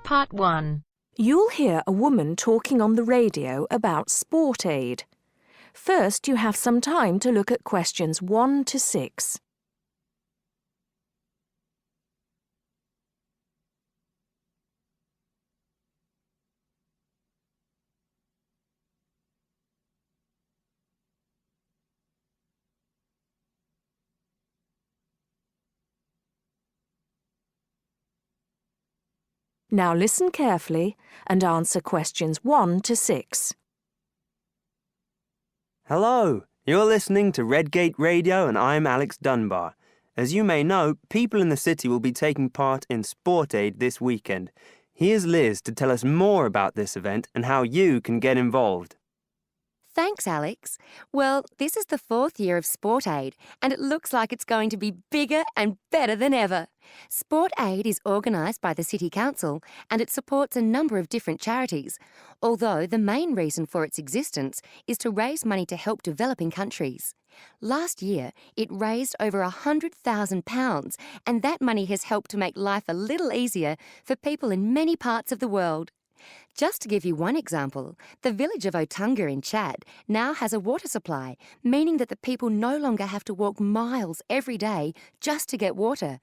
Part 1. You'll hear a woman talking on the radio about sport aid. First, you have some time to look at questions 1 to 6. Now listen carefully and answer questions 1 to 6. Hello, you're listening to Redgate Radio and I'm Alex Dunbar. As you may know, people in the city will be taking part in Sport Aid this weekend. Here's Liz to tell us more about this event and how you can get involved. Thanks, Alex. Well, this is the 4th year of Sport Aid, and it looks like it's going to be bigger and better than ever. Sport Aid is organised by the City Council, and it supports a number of different charities, although the main reason for its existence is to raise money to help developing countries. Last year, it raised over £100,000, and that money has helped to make life a little easier for people in many parts of the world. Just to give you one example, the village of Otunga in Chad now has a water supply, meaning that the people no longer have to walk miles every day just to get water.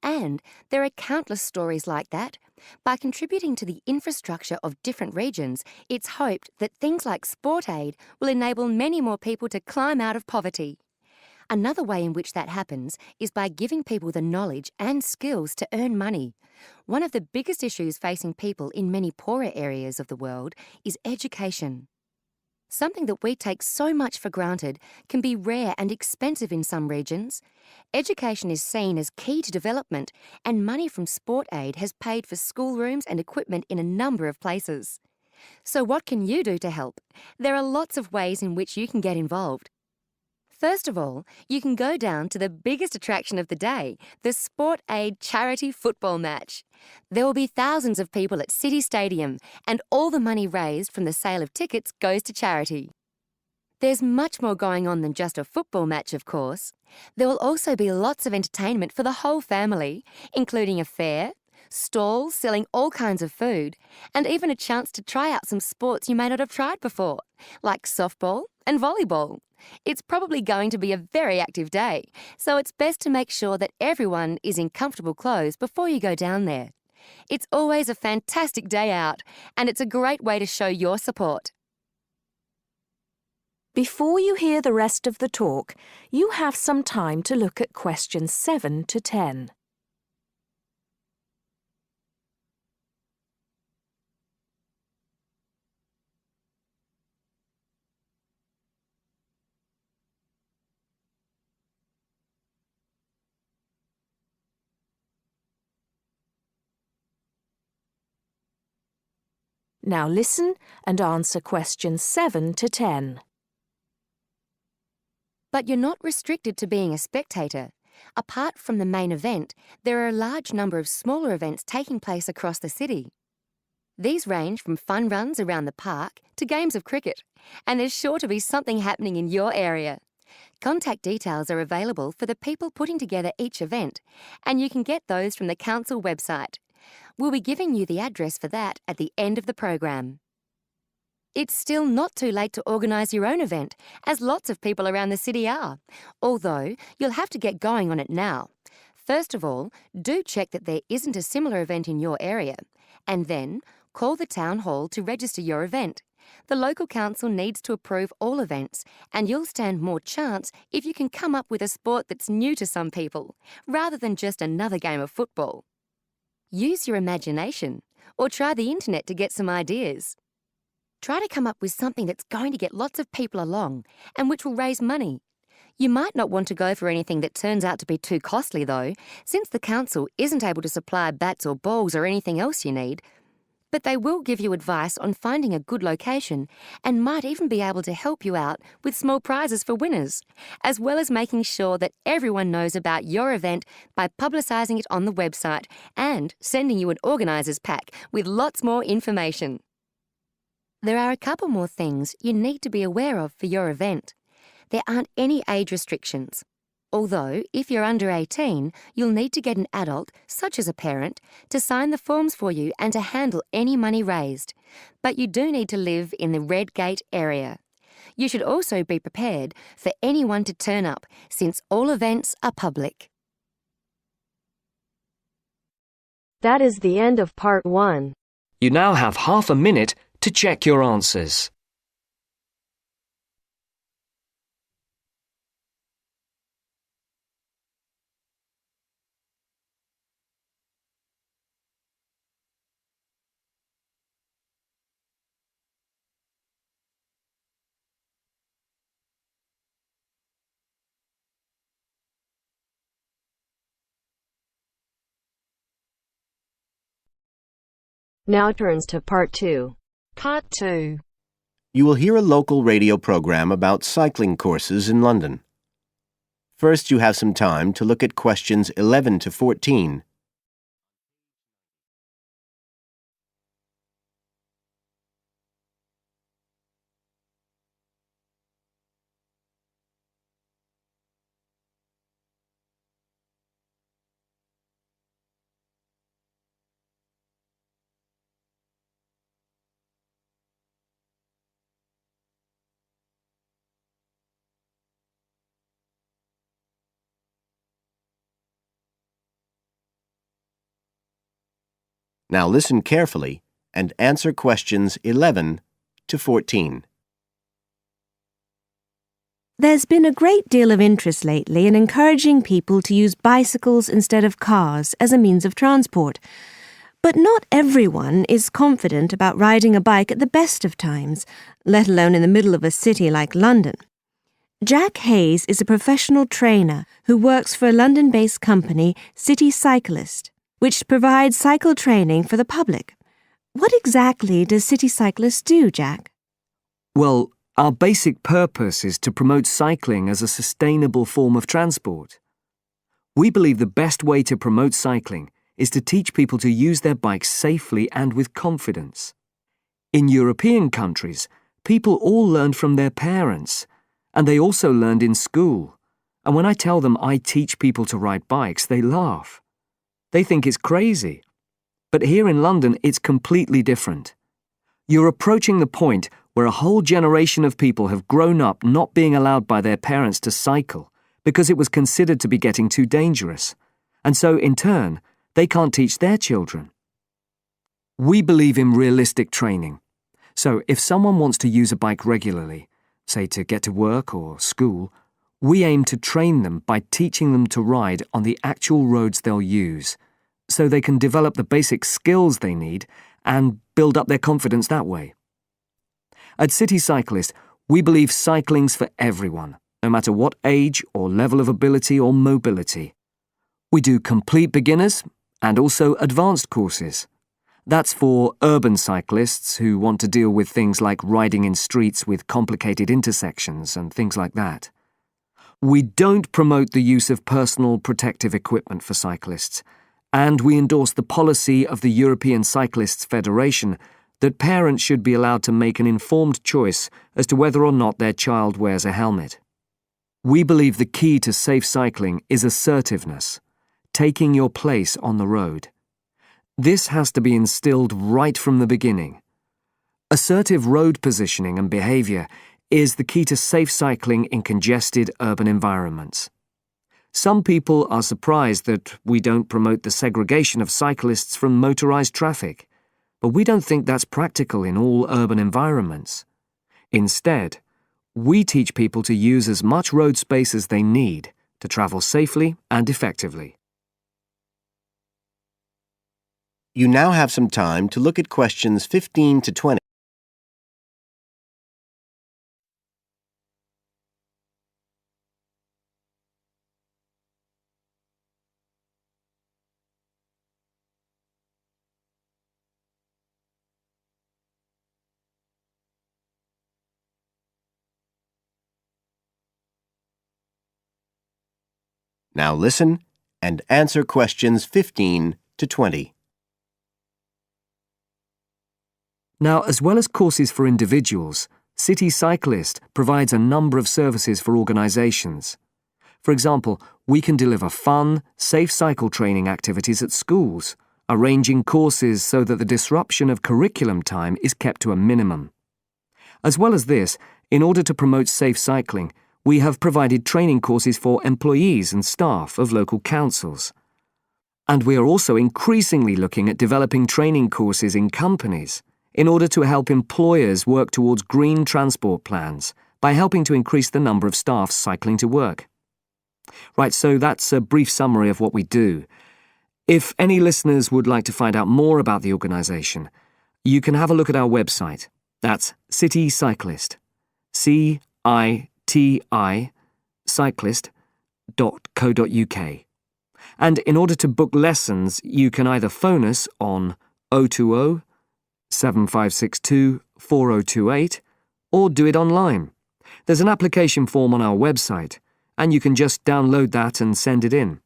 And there are countless stories like that. By contributing to the infrastructure of different regions, it's hoped that things like Sport Aid will enable many more people to climb out of poverty. Another way in which that happens is by giving people the knowledge and skills to earn money. One of the biggest issues facing people in many poorer areas of the world is education. Something that we take so much for granted can be rare and expensive in some regions. Education is seen as key to development, and money from Sport Aid has paid for schoolrooms and equipment in a number of places. So what can you do to help? There are lots of ways in which you can get involved. First of all, you can go down to the biggest attraction of the day, the Sport Aid charity football match. There will be thousands of people at City Stadium, and all the money raised from the sale of tickets goes to charity. There's much more going on than just a football match, of course. There will also be lots of entertainment for the whole family, including a fair, stalls selling all kinds of food, and even a chance to try out some sports you may not have tried before, like softball and volleyball. It's probably going to be a very active day, so it's best to make sure that everyone is in comfortable clothes before you go down there. It's always a fantastic day out, and it's a great way to show your support. Before you hear the rest of the talk, you have some time to look at questions 7 to 10. Now listen and answer questions 7 to 10. But you're not restricted to being a spectator. Apart from the main event, there are a large number of smaller events taking place across the city. These range from fun runs around the park to games of cricket, and there's sure to be something happening in your area. Contact details are available for the people putting together each event, and you can get those from the council website. We'll be giving you the address for that at the end of the program. It's still not too late to organise your own event, as lots of people around the city are, although you'll have to get going on it now. First of all, do check that there isn't a similar event in your area, and then call the town hall to register your event. The local council needs to approve all events, and you'll stand more chance if you can come up with a sport that's new to some people, rather than just another game of football. Use your imagination, or try the internet to get some ideas. Try to come up with something that's going to get lots of people along, and which will raise money. You might not want to go for anything that turns out to be too costly though, since the council isn't able to supply bats or balls or anything else you need. But they will give you advice on finding a good location, and might even be able to help you out with small prizes for winners, as well as making sure that everyone knows about your event by publicising it on the website and sending you an organiser's pack with lots more information. There are a couple more things you need to be aware of for your event. There aren't any age restrictions. Although, if you're under 18, you'll need to get an adult, such as a parent, to sign the forms for you and to handle any money raised. But you do need to live in the Red Gate area. You should also be prepared for anyone to turn up, since all events are public. That is the end of part 1. You now have half a minute to check your answers. Now turns to part 2. Part 2. You will hear a local radio program about cycling courses in London. First, you have some time to look at questions 11 to 14. Now listen carefully and answer questions 11 to 14. There's been a great deal of interest lately in encouraging people to use bicycles instead of cars as a means of transport. But not everyone is confident about riding a bike at the best of times, let alone in the middle of a city like London. Jack Hayes is a professional trainer who works for a London-based company, City Cyclist, which provides cycle training for the public. What exactly does City Cyclist do, Jack? Well, our basic purpose is to promote cycling as a sustainable form of transport. We believe the best way to promote cycling is to teach people to use their bikes safely and with confidence. In European countries, people all learned from their parents, and they also learned in school. And when I tell them I teach people to ride bikes, they laugh. They think it's crazy. But here in London, it's completely different. You're approaching the point where a whole generation of people have grown up not being allowed by their parents to cycle because it was considered to be getting too dangerous. And so, in turn, they can't teach their children. We believe in realistic training. So if someone wants to use a bike regularly, say to get to work or school, we aim to train them by teaching them to ride on the actual roads they'll use, so they can develop the basic skills they need and build up their confidence that way. At City Cyclist, we believe cycling's for everyone, no matter what age or level of ability or mobility. We do complete beginners and also advanced courses. That's for urban cyclists who want to deal with things like riding in streets with complicated intersections and things like that. We don't promote the use of personal protective equipment for cyclists, and we endorse the policy of the European Cyclists Federation that parents should be allowed to make an informed choice as to whether or not their child wears a helmet. We believe the key to safe cycling is assertiveness, taking your place on the road. This has to be instilled right from the beginning. Assertive road positioning and behaviour is the key to safe cycling in congested urban environments. Some people are surprised that we don't promote the segregation of cyclists from motorised traffic, but we don't think that's practical in all urban environments. Instead, we teach people to use as much road space as they need to travel safely and effectively. You now have some time to look at questions 15 to 20. Now listen and answer questions 15 to 20. Now, as well as courses for individuals, City Cyclist provides a number of services for organisations. For example, we can deliver fun, safe cycle training activities at schools, arranging courses so that the disruption of curriculum time is kept to a minimum. As well as this, in order to promote safe cycling, we have provided training courses for employees and staff of local councils. And we are also increasingly looking at developing training courses in companies in order to help employers work towards green transport plans by helping to increase the number of staff cycling to work. Right, so that's a brief summary of what we do. If any listeners would like to find out more about the organisation, you can have a look at our website. That's City Cyclist, CITI, cyclist.co.uk. And in order to book lessons, you can either phone us on 020 7562 4028 or do it online. There's an application form on our website, and you can just download that and send it in.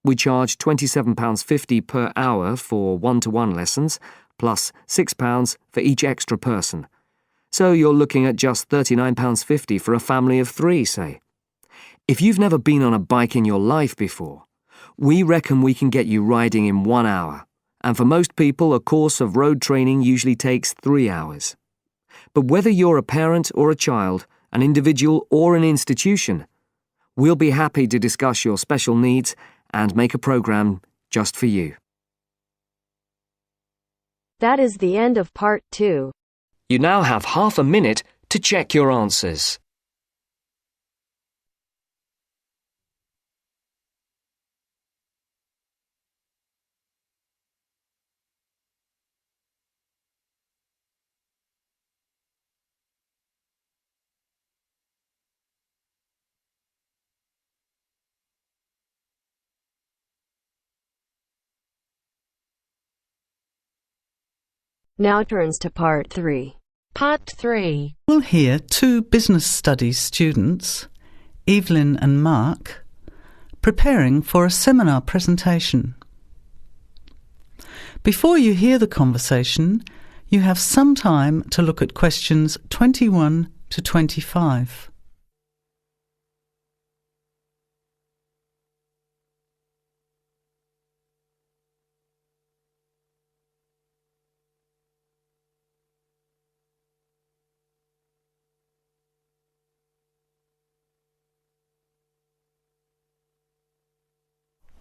We charge £27.50 per hour for one-to-one lessons, plus £6 for each extra person. So you're looking at just £39.50 for a family of 3, say. If you've never been on a bike in your life before, we reckon we can get you riding in 1 hour, and for most people a course of road training usually takes 3 hours. But whether you're a parent or a child, an individual or an institution, we'll be happy to discuss your special needs and make a program just for you. That is the end of part 2. You now have half a minute to check your answers. Now turns to part 3. Part 3. We'll hear 2 business studies students, Evelyn and Mark, preparing for a seminar presentation. Before you hear the conversation, you have some time to look at questions 21 to 25.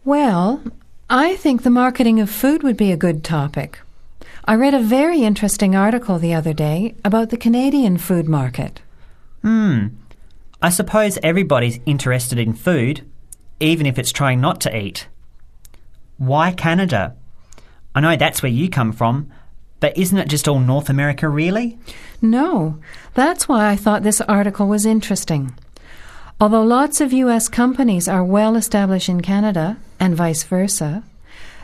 Well, I think the marketing of food would be a good topic. I read a very interesting article the other day about the Canadian food market. I suppose everybody's interested in food, even if it's trying not to eat. Why Canada? I know that's where you come from, but isn't it just all North America, really? No, that's why I thought this article was interesting. Although lots of U.S. companies are well established in Canada, and vice versa,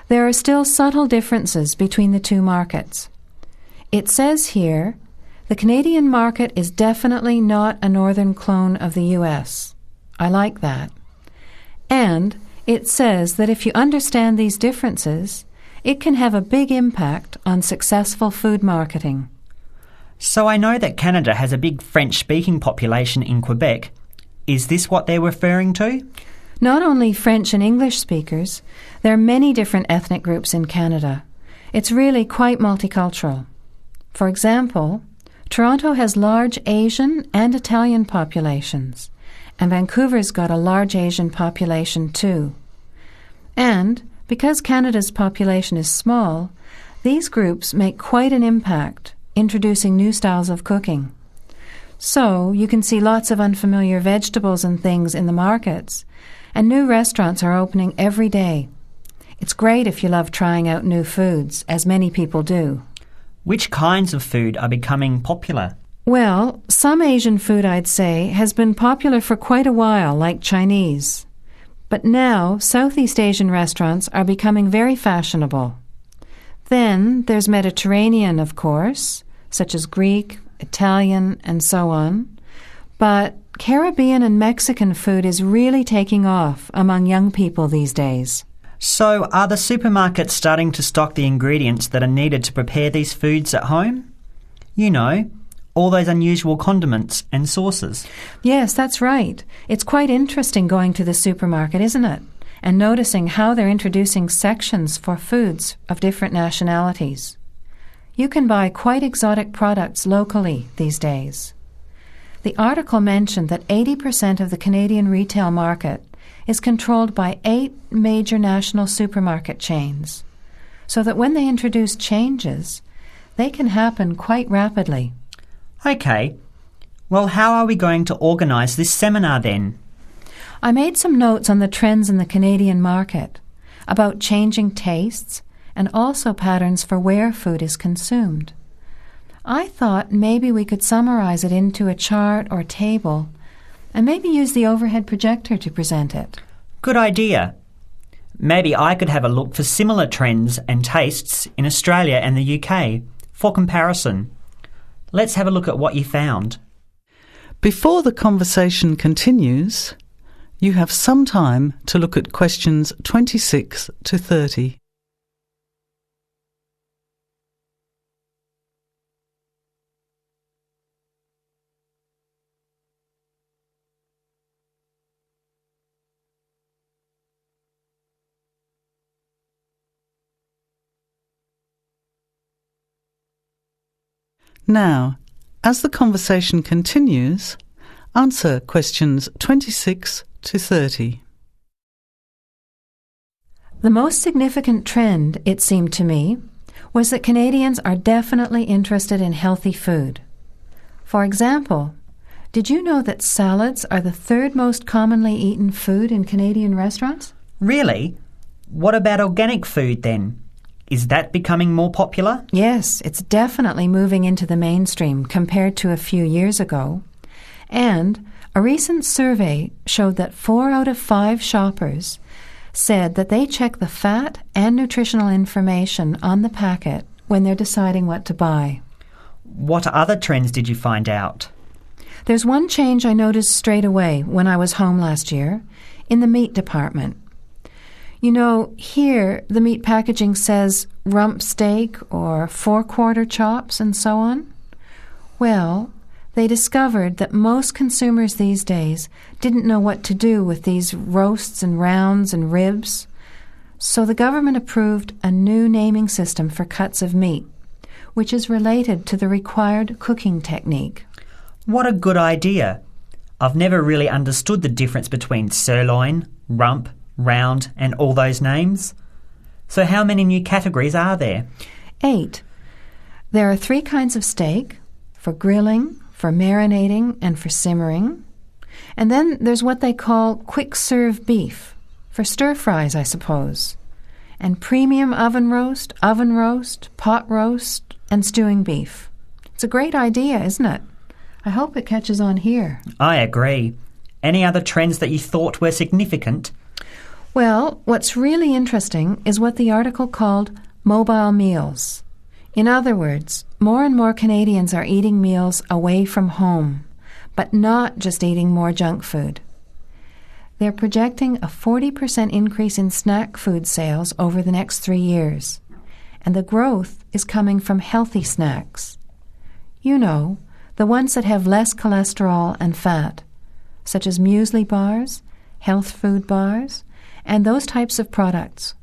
there are still subtle differences between the two markets. It says here, the Canadian market is definitely not a northern clone of the U.S. I like that. And it says that if you understand these differences, it can have a big impact on successful food marketing. So I know that Canada has a big French-speaking population in Quebec. Is this what they're referring to? Not only French and English speakers, there are many different ethnic groups in Canada. It's really quite multicultural. For example, Toronto has large Asian and Italian populations, and Vancouver's got a large Asian population too. And because Canada's population is small, these groups make quite an impact, introducing new styles of cooking. So you can see lots of unfamiliar vegetables and things in the markets, and new restaurants are opening every day. It's great if you love trying out new foods, as many people do. Which kinds of food are becoming popular? Well, some Asian food, I'd say, has been popular for quite a while, like Chinese. But now, Southeast Asian restaurants are becoming very fashionable. Then there's Mediterranean, of course, such as Greek, Italian, and so on. But Caribbean and Mexican food is really taking off among young people these days. So are the supermarkets starting to stock the ingredients that are needed to prepare these foods at home? You know, all those unusual condiments and sauces. Yes, that's right. It's quite interesting going to the supermarket, isn't it? And noticing how they're introducing sections for foods of different nationalities. You can buy quite exotic products locally these days. The article mentioned that 80% of the Canadian retail market is controlled by 8 major national supermarket chains, so that when they introduce changes, they can happen quite rapidly. OK. Well, how are we going to organise this seminar then? I made some notes on the trends in the Canadian market, about changing tastes and also patterns for where food is consumed. I thought maybe we could summarize it into a chart or table and maybe use the overhead projector to present it. Good idea. Maybe I could have a look for similar trends and tastes in Australia and the UK for comparison. Let's have a look at what you found. Before the conversation continues, you have some time to look at questions 26 to 30. Now, as the conversation continues, answer questions 26 to 30. The most significant trend, it seemed to me, was that Canadians are definitely interested in healthy food. For example, did you know that salads are the 3rd most commonly eaten food in Canadian restaurants? Really? What about organic food then? Is that becoming more popular? Yes, it's definitely moving into the mainstream compared to a few years ago. And a recent survey showed that 4 out of 5 shoppers said that they check the fat and nutritional information on the packet when they're deciding what to buy. What other trends did you find out? There's one change I noticed straight away when I was home last year, in the meat department. You know, here the meat packaging says rump steak or 4-quarter chops and so on. Well, they discovered that most consumers these days didn't know what to do with these roasts and rounds and ribs. So the government approved a new naming system for cuts of meat, which is related to the required cooking technique. What a good idea. I've never really understood the difference between sirloin, rump, round and all those names. So how many new categories are there? 8. There are 3 kinds of steak, for grilling, for marinating, and for simmering. And then there's what they call quick-serve beef, for stir-fries, I suppose. And premium oven roast, pot roast, and stewing beef. It's a great idea, isn't it? I hope it catches on here. I agree. Any other trends that you thought were significant? Well, what's really interesting is what the article called mobile meals. In other words, more and more Canadians are eating meals away from home, but not just eating more junk food. They're projecting a 40% increase in snack food sales over the next 3 years, and the growth is coming from healthy snacks. You know, the ones that have less cholesterol and fat, such as muesli bars, health food bars, and those types of products.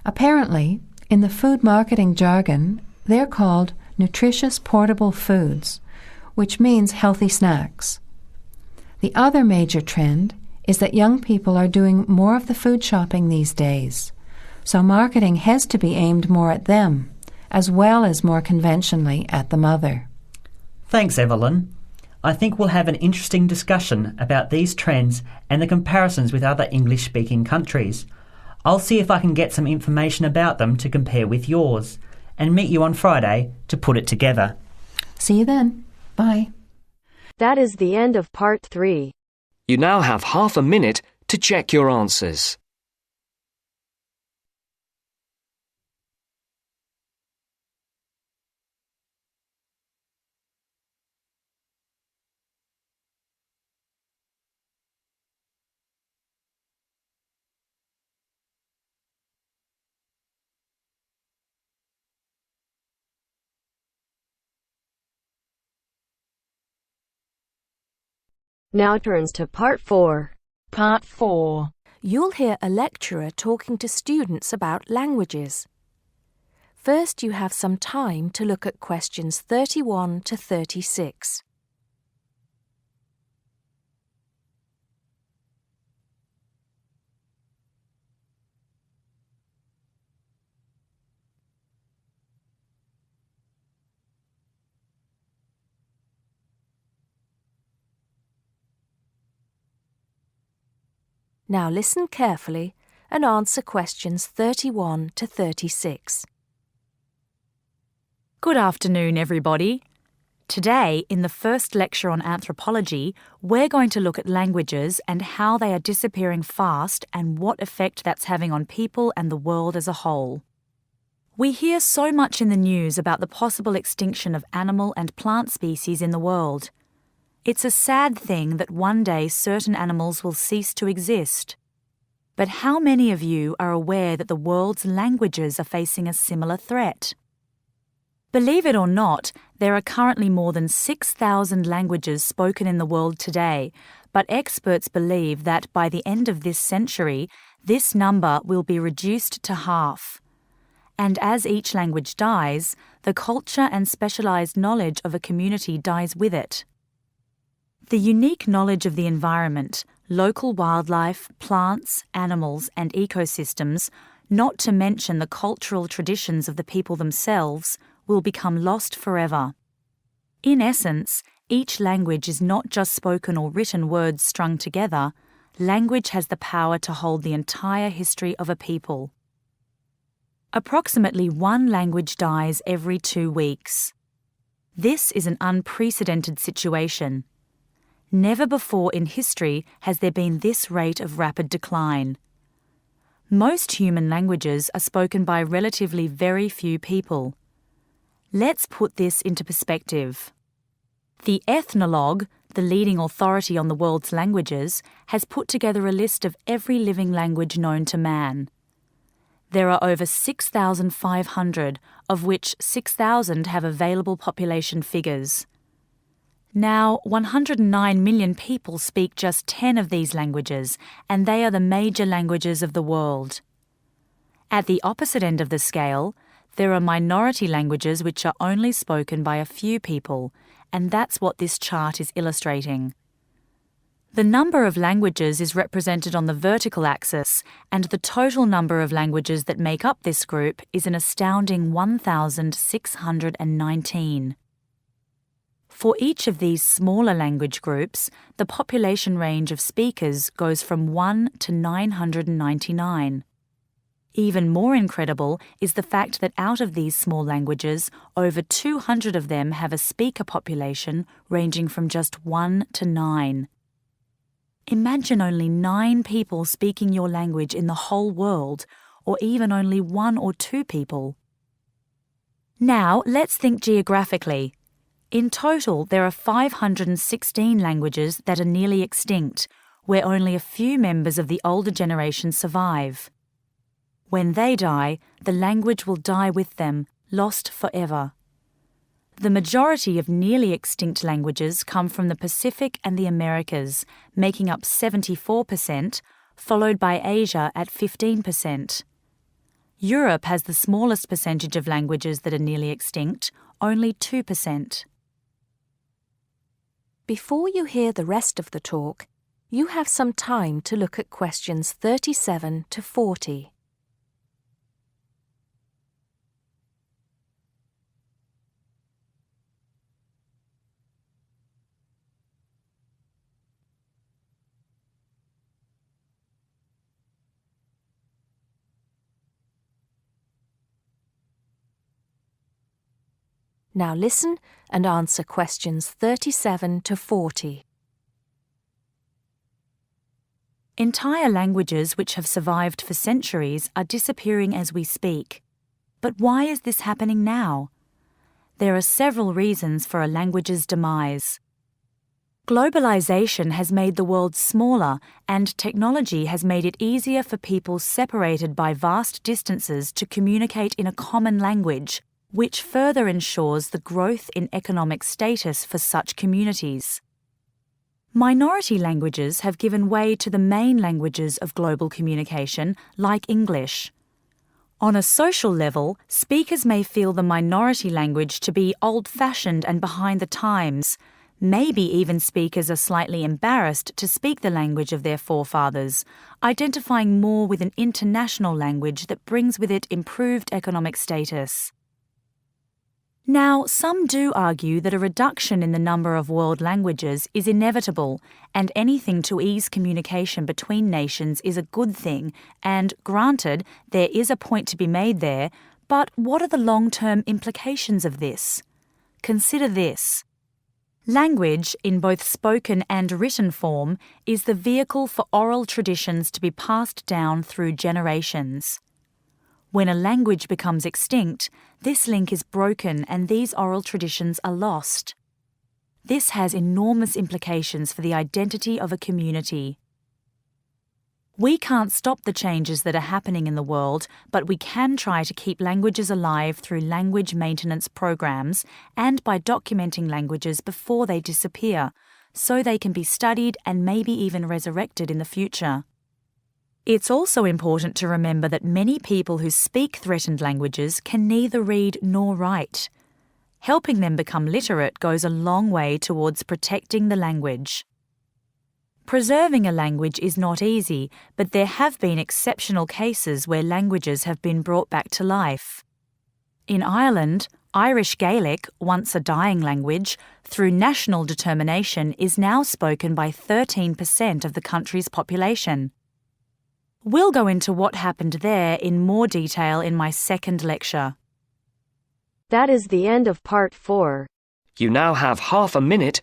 Apparently, in the food marketing jargon, they're called nutritious portable foods, which means healthy snacks. The other major trend is that young people are doing more of the food shopping these days, so marketing has to be aimed more at them, as well as more conventionally at the mother. Thanks, Evelyn. I think we'll have an interesting discussion about these trends and the comparisons with other English-speaking countries. I'll see if I can get some information about them to compare with yours, and meet you on Friday to put it together. See you then. Bye. That is the end of part 3. You now have half a minute to check your answers. Now turns to Part 4. Part 4. You'll hear a lecturer talking to students about languages. First, you have some time to look at questions 31 to 36. Now listen carefully and answer questions 31 to 36. Good afternoon, everybody. Today, in the first lecture on anthropology, we're going to look at languages and how they are disappearing fast and what effect that's having on people and the world as a whole. We hear so much in the news about the possible extinction of animal and plant species in the world. It's a sad thing that one day certain animals will cease to exist. But how many of you are aware that the world's languages are facing a similar threat? Believe it or not, there are currently more than 6,000 languages spoken in the world today, but experts believe that by the end of this century, this number will be reduced to half. And as each language dies, the culture and specialized knowledge of a community dies with it. The unique knowledge of the environment, local wildlife, plants, animals, and ecosystems, not to mention the cultural traditions of the people themselves, will become lost forever. In essence, each language is not just spoken or written words strung together. Language has the power to hold the entire history of a people. Approximately one language dies every 2 weeks. This is an unprecedented situation. Never before in history has there been this rate of rapid decline. Most human languages are spoken by relatively very few people. Let's put this into perspective. The Ethnologue, the leading authority on the world's languages, has put together a list of every living language known to man. There are over 6,500, of which 6,000 have available population figures. Now, 109 million people speak just 10 of these languages, and they are the major languages of the world. At the opposite end of the scale, there are minority languages which are only spoken by a few people, and that's what this chart is illustrating. The number of languages is represented on the vertical axis, and the total number of languages that make up this group is an astounding 1,619. For each of these smaller language groups, the population range of speakers goes from 1 to 999. Even more incredible is the fact that out of these small languages, over 200 of them have a speaker population ranging from just 1 to 9. Imagine only 9 people speaking your language in the whole world, or even only 1 or 2 people. Now, let's think geographically. In total, there are 516 languages that are nearly extinct, where only a few members of the older generation survive. When they die, the language will die with them, lost forever. The majority of nearly extinct languages come from the Pacific and the Americas, making up 74%, followed by Asia at 15%. Europe has the smallest percentage of languages that are nearly extinct, only 2%. Before you hear the rest of the talk, you have some time to look at questions 37 to 40. Now listen and answer questions 37 to 40. Entire languages which have survived for centuries are disappearing as we speak. But why is this happening now? There are several reasons for a language's demise. Globalization has made the world smaller, and technology has made it easier for people separated by vast distances to communicate in a common language, which further ensures the growth in economic status for such communities. Minority languages have given way to the main languages of global communication, like English. On a social level, speakers may feel the minority language to be old-fashioned and behind the times. Maybe even speakers are slightly embarrassed to speak the language of their forefathers, identifying more with an international language that brings with it improved economic status. Now, some do argue that a reduction in the number of world languages is inevitable, and anything to ease communication between nations is a good thing, and granted, there is a point to be made there, but what are the long-term implications of this? Consider this. Language, in both spoken and written form, is the vehicle for oral traditions to be passed down through generations. When a language becomes extinct, this link is broken and these oral traditions are lost. This has enormous implications for the identity of a community. We can't stop the changes that are happening in the world, but we can try to keep languages alive through language maintenance programs and by documenting languages before they disappear, so they can be studied and maybe even resurrected in the future. It's also important to remember that many people who speak threatened languages can neither read nor write. Helping them become literate goes a long way towards protecting the language. Preserving a language is not easy, but there have been exceptional cases where languages have been brought back to life. In Ireland, Irish Gaelic, once a dying language, through national determination is now spoken by 13% of the country's population. We'll go into what happened there in more detail in my second lecture. That is the end of part 4. You now have half a minute